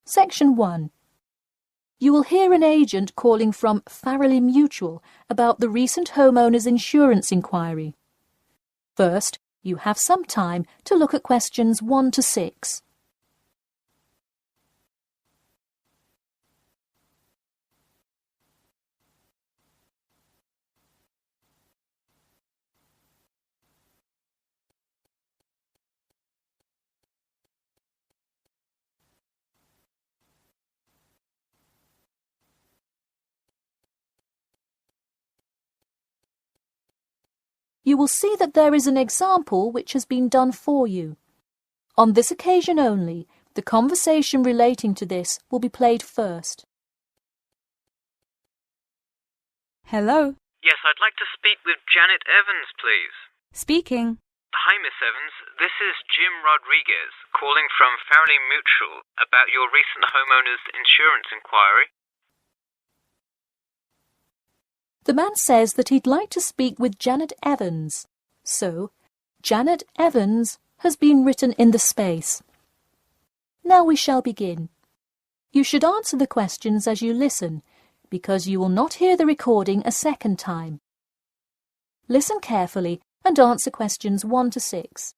Section 1. You will hear an agent calling from Farrelly Mutual about the recent homeowner's insurance inquiry. First, you have some time to look at questions 1 to 6. You will see that there is an example which has been done for you. On this occasion only, the conversation relating to this will be played first. Hello. Yes, I'd like to speak with Janet Evans, please. Speaking. Hi, Miss Evans. This is Jim Rodriguez, calling from Farrelly Mutual about your recent homeowner's insurance inquiry. The man says that he'd like to speak with Janet Evans. So, Janet Evans has been written in the space. Now we shall begin. You should answer the questions as you listen, because you will not hear the recording a second time. Listen carefully and answer questions 1 to 6.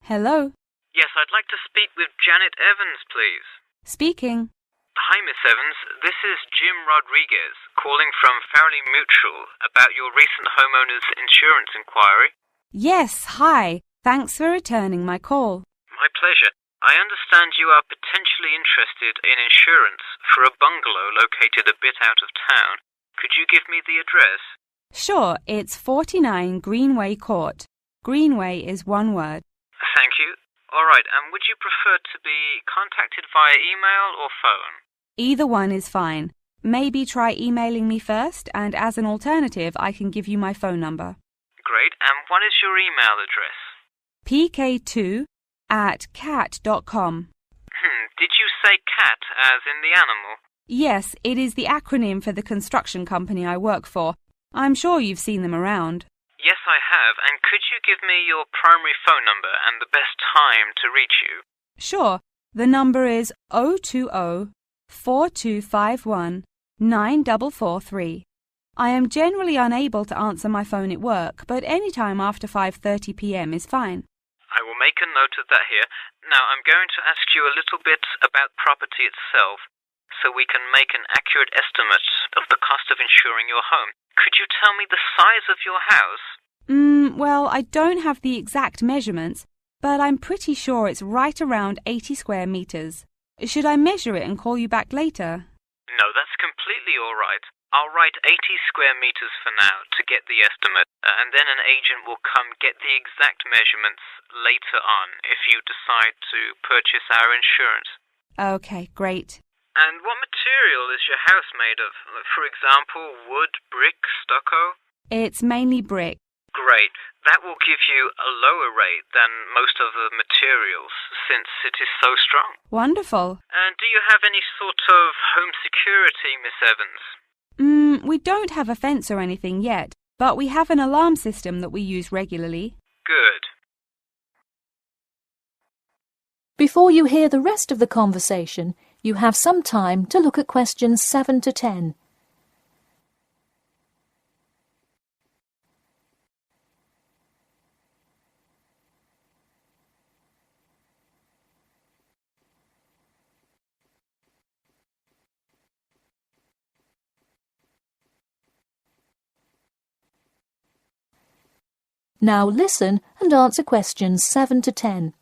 Hello. Yes, I'd like to speak with Janet Evans, please. Speaking. Hi, Miss Evans. This is Jim Rodriguez, calling from Farrelly Mutual about your recent homeowner's insurance inquiry. Yes, hi. Thanks for returning my call. My pleasure. I understand you are potentially interested in insurance for a bungalow located a bit out of town. Could you give me the address? Sure, it's 49 Greenway Court. Greenway is one word. Thank you. All right, and would you prefer to be contacted via email or phone? Either one is fine. Maybe try emailing me first, and as an alternative, I can give you my phone number. Great, and what is your email address? pk2@cat.com. Did you say cat as in the animal? Yes, it is the acronym for the construction company I work for. I'm sure you've seen them around. Yes, I have, and could you give me your primary phone number and the best time to reach you? Sure. The number is 020-4251-9443. I am generally unable to answer my phone at work, but any time after 5:30 p.m. is fine. I will make a note of that here. Now, I'm going to ask you a little bit about property itself, so we can make an accurate estimate of the cost of insuring your home. Could you tell me the size of your house? Well, I don't have the exact measurements, but I'm pretty sure it's right around 80 square meters. Should I measure it and call you back later? No, that's completely all right. I'll write 80 square meters for now to get the estimate, and then an agent will come get the exact measurements later on if you decide to purchase our insurance. Okay, great. And what material is your house made of? For example, wood, brick, stucco? It's mainly brick. Great. That will give you a lower rate than most of the materials, since it is so strong. Wonderful. And do you have any sort of home security, Miss Evans? We don't have a fence or anything yet, but we have an alarm system that we use regularly. Good. Before you hear the rest of the conversation, you have some time to look at questions 7 to 10. Now listen and answer questions 7 to 10.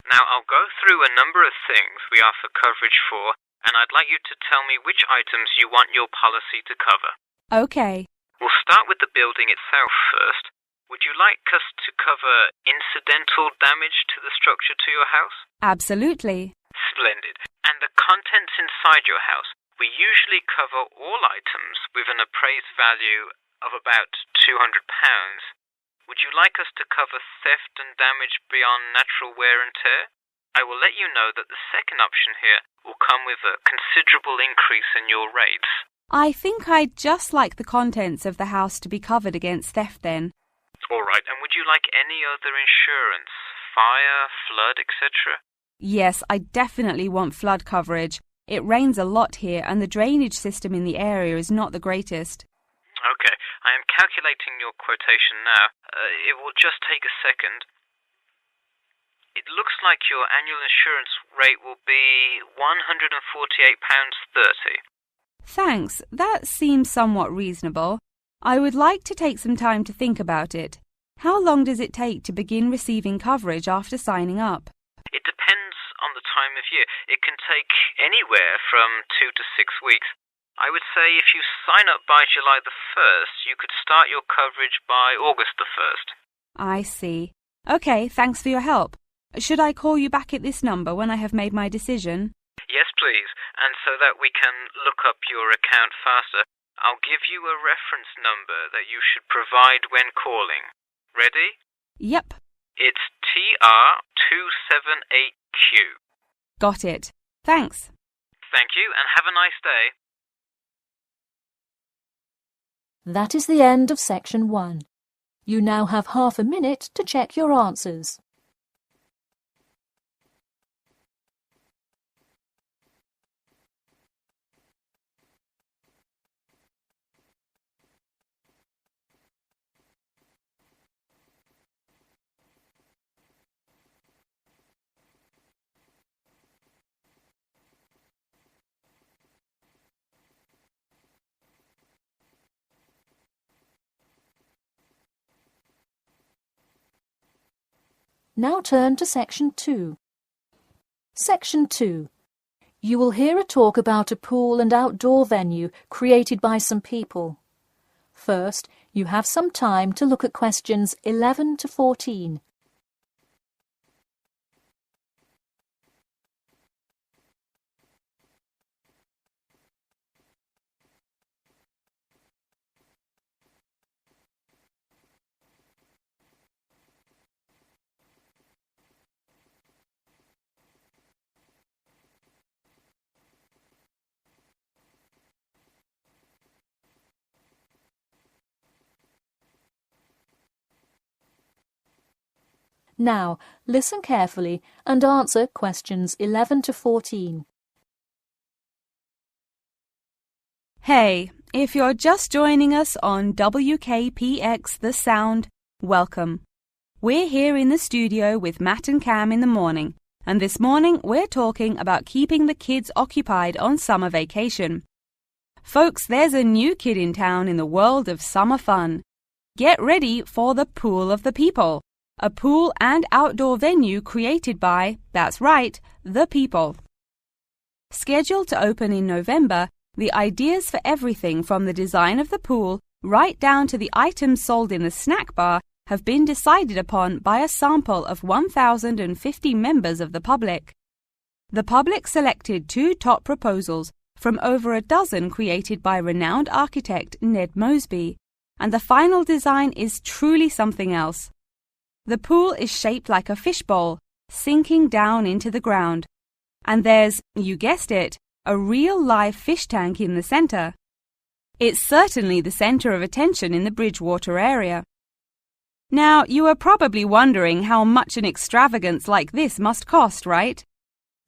Now I'll go through a number of things we offer coverage for, and I'd like you to tell me which items you want your policy to cover. Okay. We'll start with the building itself first. Would you like us to cover incidental damage to the structure to your house? Absolutely. Splendid. And the contents inside your house? We usually cover all items with an appraised value of about £200. Would you like us to cover theft and damage beyond natural wear and tear? I will let you know that the second option here will come with a considerable increase in your rates. I think I'd just like the contents of the house to be covered against theft then. All right, and would you like any other insurance? Fire, flood, etc.? Yes, I definitely want flood coverage. It rains a lot here and the drainage system in the area is not the greatest. Okay, I am calculating your quotation now. It will just take a second. It looks like your annual insurance rate will be £148.30. Thanks, that seems somewhat reasonable. I would like to take some time to think about it. How long does it take to begin receiving coverage after signing up? It depends on the time of year. It can take anywhere from 2 to 6 weeks. I would say if you sign up by July the 1st, you could start your coverage by August the 1st. I see. Okay, thanks for your help. Should I call you back at this number when I have made my decision? Yes, please. And so that we can look up your account faster, I'll give you a reference number that you should provide when calling. Ready? Yep. It's TR278Q. Got it. Thanks. Thank you, and have a nice day. That is the end of section 1. You now have half a minute to check your answers. Now turn to section 2. Section 2. You will hear a talk about a pool and outdoor venue created by some people. First, you have some time to look at questions 11 to 14. Now, listen carefully and answer questions 11 to 14. Hey, if you're just joining us on WKPX The Sound, welcome. We're here in the studio with Matt and Cam in the morning, and this morning we're talking about keeping the kids occupied on summer vacation. Folks, there's a new kid in town in the world of summer fun. Get ready for the Pool of the People, a pool and outdoor venue created by, that's right, the people. Scheduled to open in November, the ideas for everything from the design of the pool right down to the items sold in the snack bar have been decided upon by a sample of 1,050 members of the public. The public selected 2 top proposals from over a dozen created by renowned architect Ned Mosby, and the final design is truly something else. The pool is shaped like a fishbowl, sinking down into the ground. And there's, you guessed it, a real live fish tank in the center. It's certainly the center of attention in the Bridgewater area. Now, you are probably wondering how much an extravagance like this must cost, right?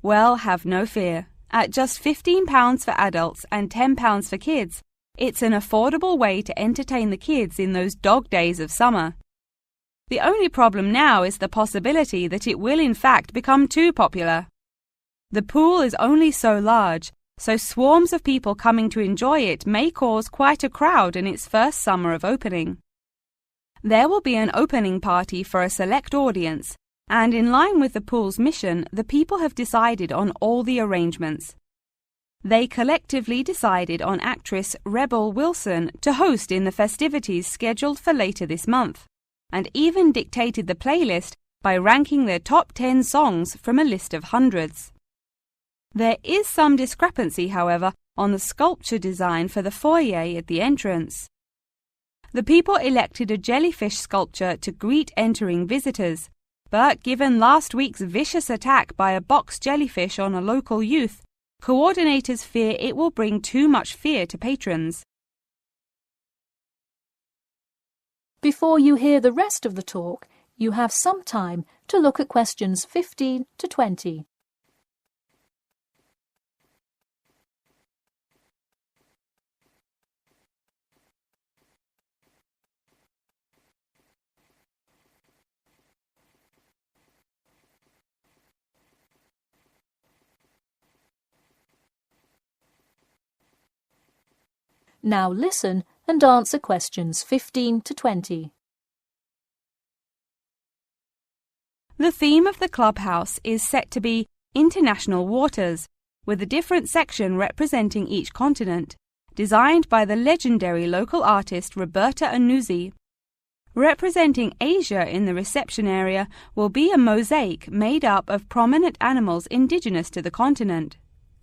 Well, have no fear. At just £15 for adults and £10 for kids, it's an affordable way to entertain the kids in those dog days of summer. The only problem now is the possibility that it will in fact become too popular. The pool is only so large, so swarms of people coming to enjoy it may cause quite a crowd in its first summer of opening. There will be an opening party for a select audience, and in line with the pool's mission, the people have decided on all the arrangements. They collectively decided on actress Rebel Wilson to host in the festivities scheduled for later this month, and even dictated the playlist by ranking their top 10 songs from a list of hundreds. There is some discrepancy, however, on the sculpture design for the foyer at the entrance. The people elected a jellyfish sculpture to greet entering visitors, but given last week's vicious attack by a box jellyfish on a local youth, coordinators fear it will bring too much fear to patrons. Before you hear the rest of the talk, you have some time to look at questions 15 to 20. Now listen and answer questions 15 to 20. The theme of the clubhouse is set to be International Waters, with a different section representing each continent, designed by the legendary local artist Roberta Annuzzi. Representing Asia in the reception area will be a mosaic made up of prominent animals indigenous to the continent.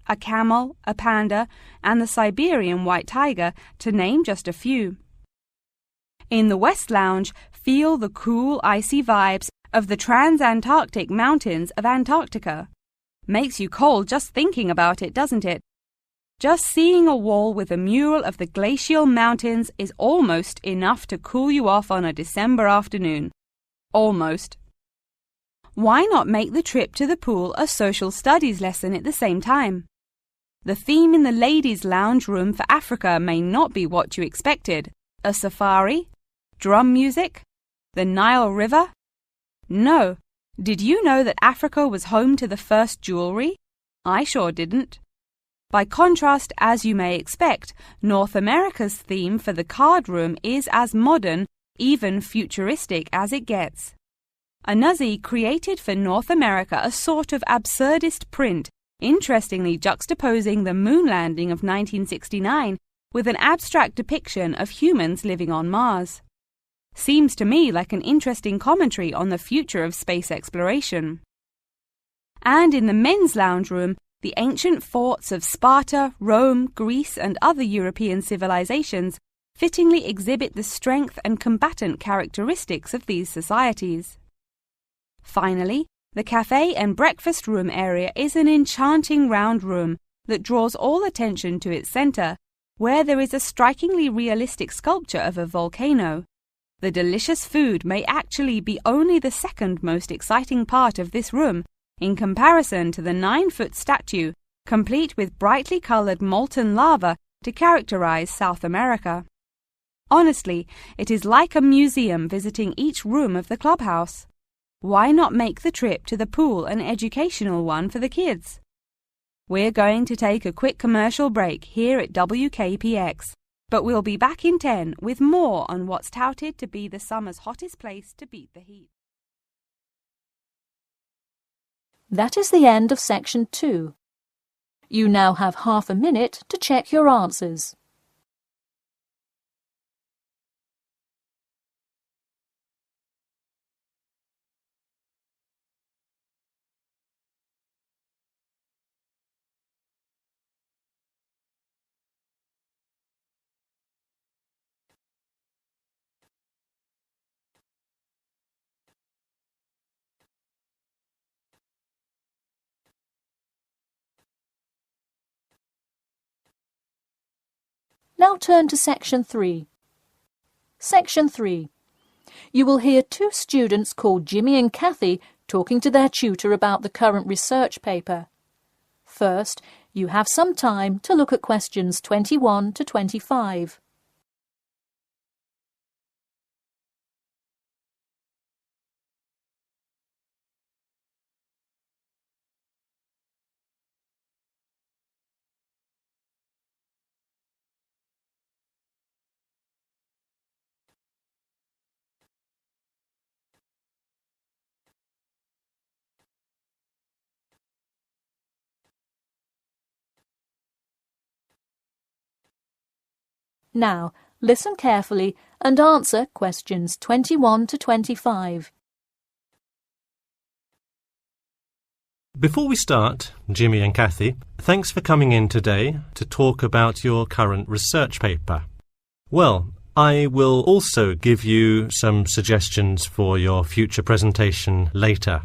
A camel, a panda, and the Siberian white tiger, to name just a few. In the West Lounge, feel the cool, icy vibes of the transantarctic mountains of Antarctica. Makes you cold just thinking about it, doesn't it? Just seeing a wall with a mural of the glacial mountains is almost enough to cool you off on a December afternoon. Almost. Why not make the trip to the pool a social studies lesson at the same time? The theme in the ladies' lounge room for Africa may not be what you expected. A safari? Drum music? The Nile River? No. Did you know that Africa was home to the first jewelry? I sure didn't. By contrast, as you may expect, North America's theme for the card room is as modern, even futuristic as it gets. Annuzzi created for North America a sort of absurdist print, interestingly juxtaposing the moon landing of 1969 with an abstract depiction of humans living on Mars. Seems to me like an interesting commentary on the future of space exploration. And in the men's lounge room, the ancient forts of Sparta, Rome, Greece, and other European civilizations fittingly exhibit the strength and combatant characteristics of these societies. Finally, the cafe and breakfast room area is an enchanting round room that draws all attention to its center, where there is a strikingly realistic sculpture of a volcano. The delicious food may actually be only the second most exciting part of this room, in comparison to the 9-foot statue, complete with brightly colored molten lava to characterize South America. Honestly, it is like a museum visiting each room of the clubhouse. Why not make the trip to the pool an educational one for the kids? We're going to take a quick commercial break here at WKPX, but we'll be back in 10 with more on what's touted to be the summer's hottest place to beat the heat. That is the end of section 2. You now have half a minute to check your answers. Now turn to section 3. Section 3. You will hear two students called Jimmy and Kathy talking to their tutor about the current research paper. First, you have some time to look at questions 21 to 25. Now, listen carefully and answer questions 21 to 25. Before we start, Jimmy and Kathy, thanks for coming in today to talk about your current research paper. Well, I will also give you some suggestions for your future presentation later.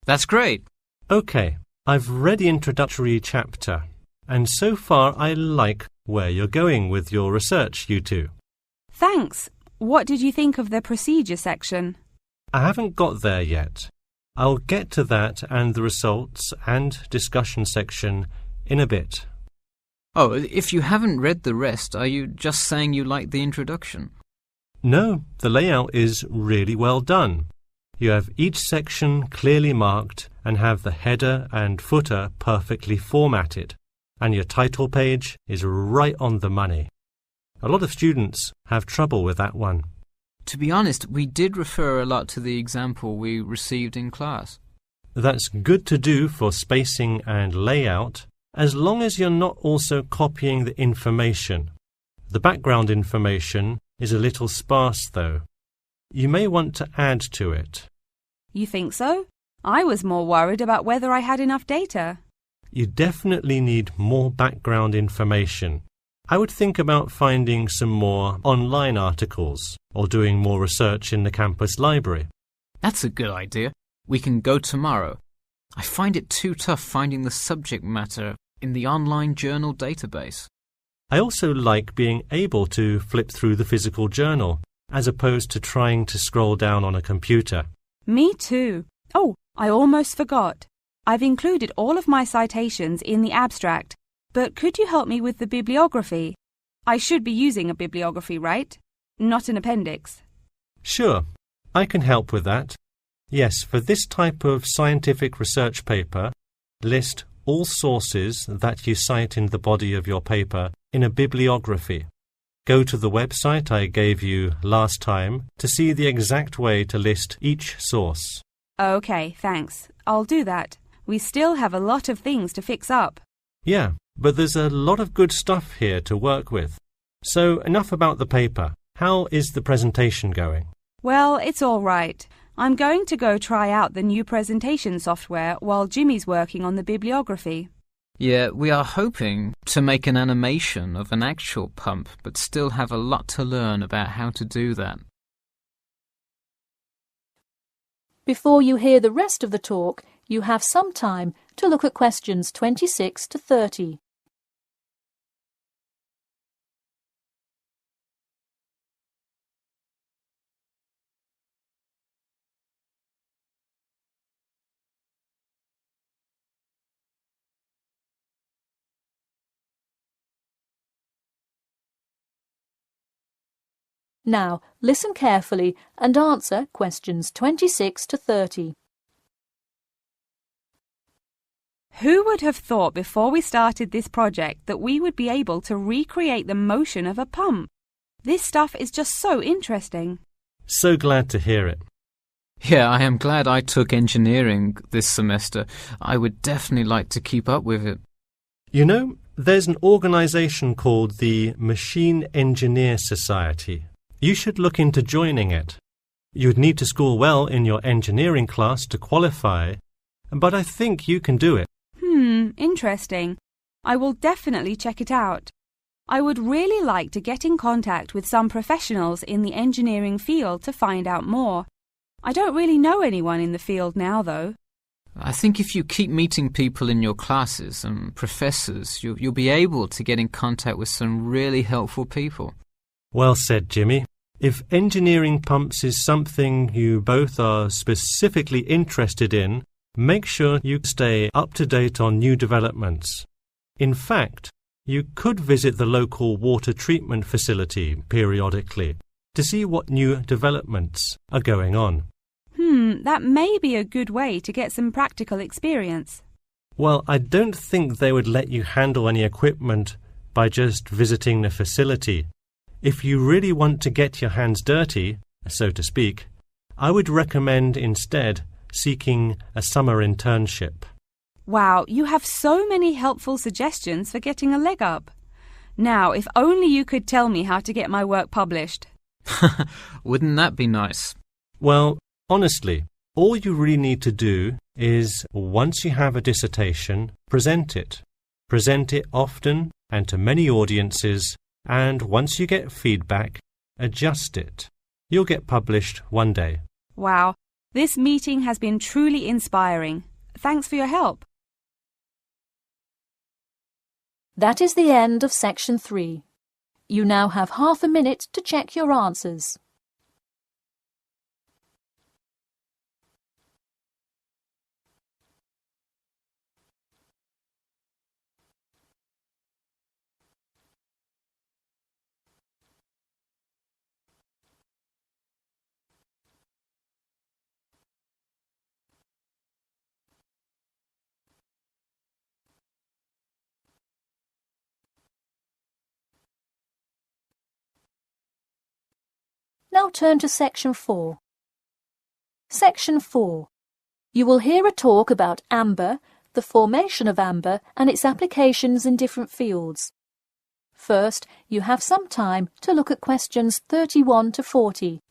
That's great. OK, I've read the introductory chapter, and so far I like where you're going with your research, you two. Thanks. What did you think of the procedure section? I haven't got there yet. I'll get to that and the results and discussion section in a bit. Oh, if you haven't read the rest, are you just saying you like the introduction? No, the layout is really well done. You have each section clearly marked and have the header and footer perfectly formatted, and your title page is right on the money. A lot of students have trouble with that one. To be honest, we did refer a lot to the example we received in class. That's good to do for spacing and layout, as long as you're not also copying the information. The background information is a little sparse, though. You may want to add to it. You think so? I was more worried about whether I had enough data. You definitely need more background information. I would think about finding some more online articles or doing more research in the campus library. That's a good idea. We can go tomorrow. I find it too tough finding the subject matter in the online journal database. I also like being able to flip through the physical journal as opposed to trying to scroll down on a computer. Me too. Oh, I almost forgot. I've included all of my citations in the abstract, but could you help me with the bibliography? I should be using a bibliography, right? Not an appendix. Sure, I can help with that. Yes, for this type of scientific research paper, list all sources that you cite in the body of your paper in a bibliography. Go to the website I gave you last time to see the exact way to list each source. Okay, thanks. I'll do that. We still have a lot of things to fix up. Yeah, but there's a lot of good stuff here to work with. So enough about the paper. How is the presentation going? Well, it's all right. I'm going to go try out the new presentation software while Jimmy's working on the bibliography. Yeah, we are hoping to make an animation of an actual pump, but still have a lot to learn about how to do that. Before you hear the rest of the talk, you have some time to look at questions 26 to 30. Now, listen carefully and answer questions 26 to 30. Who would have thought before we started this project that we would be able to recreate the motion of a pump? This stuff is just so interesting. So glad to hear it. Yeah, I am glad I took engineering this semester. I would definitely like to keep up with it. You know, there's an organization called the Machine Engineer Society. You should look into joining it. You'd need to score well in your engineering class to qualify, but I think you can do it. Interesting. I will definitely check it out. I would really like to get in contact with some professionals in the engineering field to find out more. I don't really know anyone in the field now, though. I think if you keep meeting people in your classes and professors, you'll be able to get in contact with some really helpful people. Well said, Jimmy. If engineering pumps is something you both are specifically interested in, make sure you stay up to date on new developments. In fact, you could visit the local water treatment facility periodically to see what new developments are going on. That may be a good way to get some practical experience. Well, I don't think they would let you handle any equipment by just visiting the facility. If you really want to get your hands dirty, so to speak, I would recommend instead seeking a summer internship. Wow, you have so many helpful suggestions for getting a leg up. Now, if only you could tell me how to get my work published. Wouldn't that be nice? Well, honestly, all you really need to do is, once you have a dissertation, present it. Present it often and to many audiences, and once you get feedback, adjust it. You'll get published one day. Wow, this meeting has been truly inspiring. Thanks for your help. That is the end of section 3. You now have half a minute to check your answers. Now turn to Section 4. Section 4. You will hear a talk about amber, the formation of amber and its applications in different fields. First, you have some time to look at questions 31 to 40.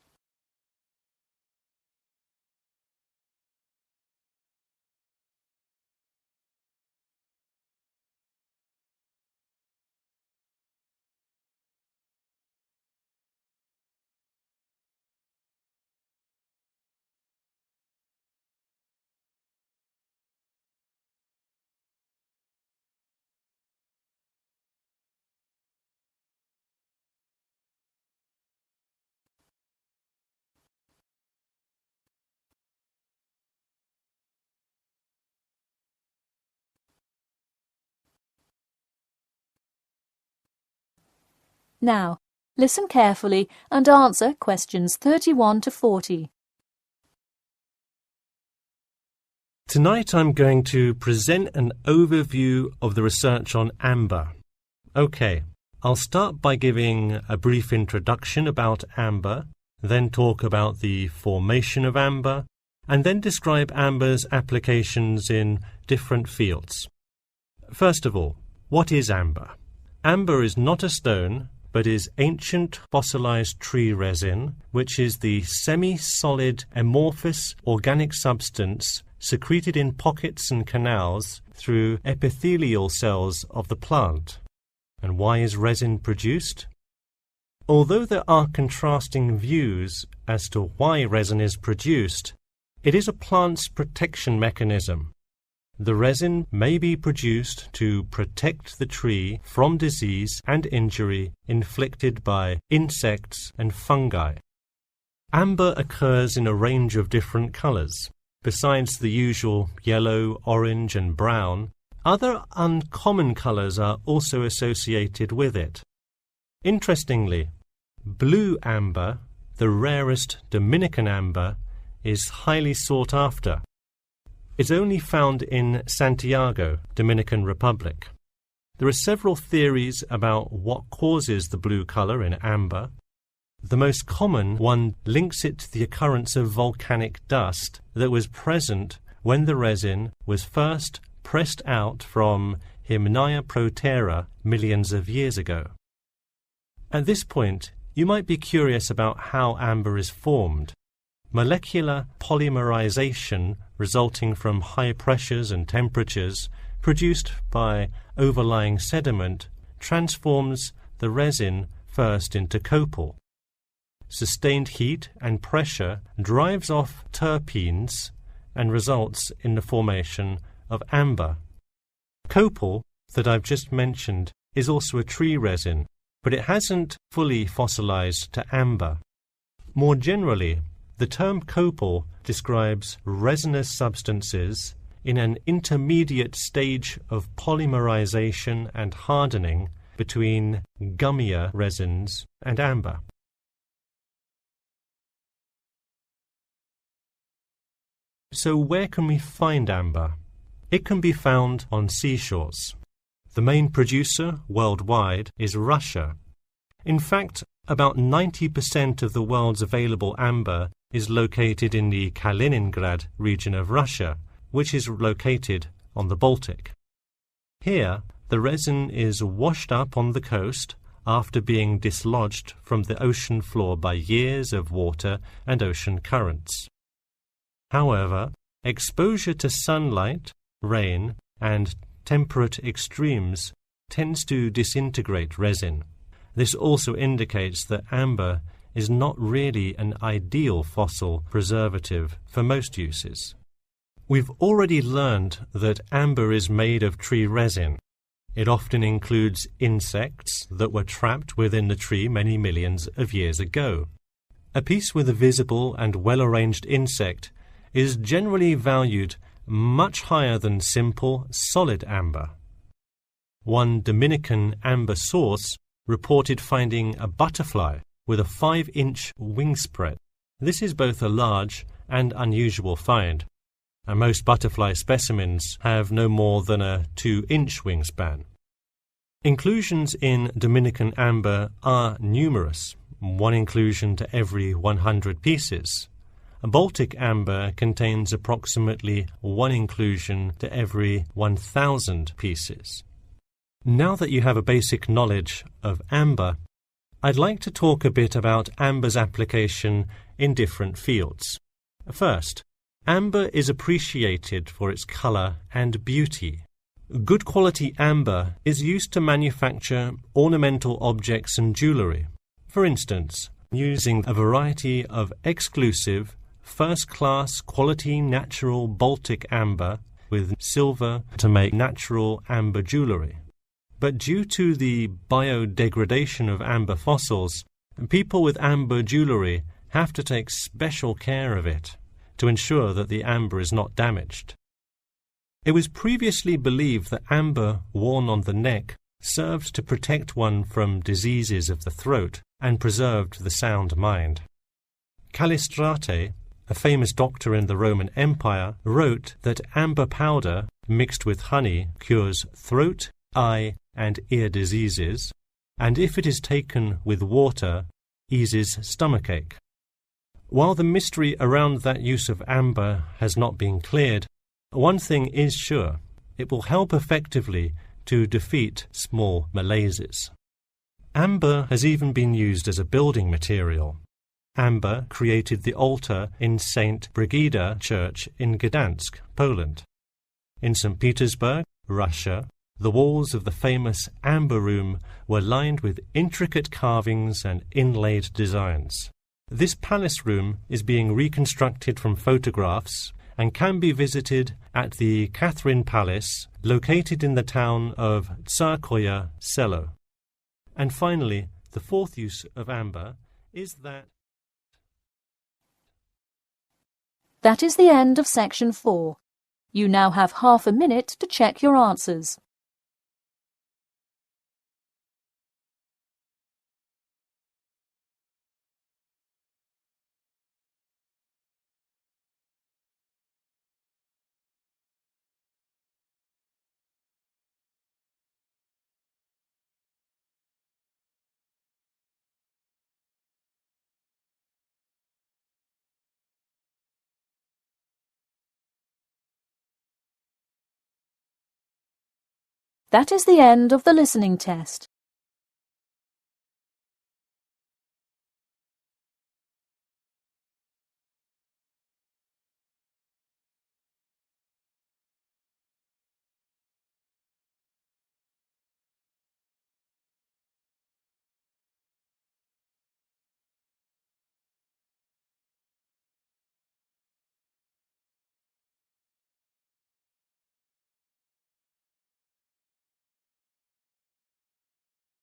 Now, listen carefully and answer questions 31 to 40. Tonight I'm going to present an overview of the research on amber. Okay, I'll start by giving a brief introduction about amber, then talk about the formation of amber, and then describe amber's applications in different fields. First of all, what is amber? Amber is not a stone, but is ancient fossilized tree resin, which is the semi-solid amorphous organic substance secreted in pockets and canals through epithelial cells of the plant. And why is resin produced? Although there are contrasting views as to why resin is produced, it is a plant's protection mechanism. The resin may be produced to protect the tree from disease and injury inflicted by insects and fungi. Amber occurs in a range of different colors. Besides the usual yellow, orange, and brown, other uncommon colors are also associated with it. Interestingly, blue amber, the rarest Dominican amber, is highly sought after. It's only found in Santiago, Dominican Republic. There are several theories about what causes the blue color in amber. The most common one links it to the occurrence of volcanic dust that was present when the resin was first pressed out from Hymnaea protera millions of years ago. At this point, you might be curious about how amber is formed. Molecular polymerization resulting from high pressures and temperatures produced by overlying sediment transforms the resin first into copal. Sustained heat and pressure drives off terpenes and results in the formation of amber. Copal, that I've just mentioned, is also a tree resin, but it hasn't fully fossilized to amber. More generally, the term copal describes resinous substances in an intermediate stage of polymerization and hardening between gummier resins and amber. So where can we find amber? It can be found on seashores. The main producer worldwide is Russia. In fact, about 90% of the world's available amber is located in the Kaliningrad region of Russia, which is located on the Baltic. Here, the resin is washed up on the coast after being dislodged from the ocean floor by years of water and ocean currents. However, exposure to sunlight, rain, and temperate extremes tends to disintegrate resin. This also indicates that amber is not really an ideal fossil preservative for most uses. We've already learned that amber is made of tree resin. It often includes insects that were trapped within the tree many millions of years ago. A piece with a visible and well-arranged insect is generally valued much higher than simple, solid amber. One Dominican amber source reported finding a butterfly with a 5-inch wingspread. This is both a large and unusual find, and most butterfly specimens have no more than a 2-inch wingspan. Inclusions in Dominican amber are numerous. 1 inclusion to every 100 pieces. Baltic amber contains approximately 1 inclusion to every 1,000 pieces. Now that you have a basic knowledge of amber, I'd like to talk a bit about amber's application in different fields. First, amber is appreciated for its colour and beauty. Good quality amber is used to manufacture ornamental objects and jewellery. For instance, using a variety of exclusive, first-class quality natural Baltic amber with silver to make natural amber jewellery. But due to the biodegradation of amber fossils, people with amber jewellery have to take special care of it to ensure that the amber is not damaged. It was previously believed that amber worn on the neck served to protect one from diseases of the throat and preserved the sound mind. Callistrate, a famous doctor in the Roman Empire, wrote that amber powder mixed with honey cures throat, eye, and ear diseases, and if it is taken with water, eases stomachache. While the mystery around that use of amber has not been cleared, one thing is sure: it will help effectively to defeat small malaises. Amber has even been used as a building material. Amber created the altar in St. Brigida Church in Gdansk, Poland. In St. Petersburg, Russia, the walls of the famous Amber Room were lined with intricate carvings and inlaid designs. This palace room is being reconstructed from photographs and can be visited at the Catherine Palace, located in the town of Tsarskoye Selo. And finally, the fourth use of amber is that... That is the end of section 4. You now have half a minute to check your answers. That is the end of the listening test.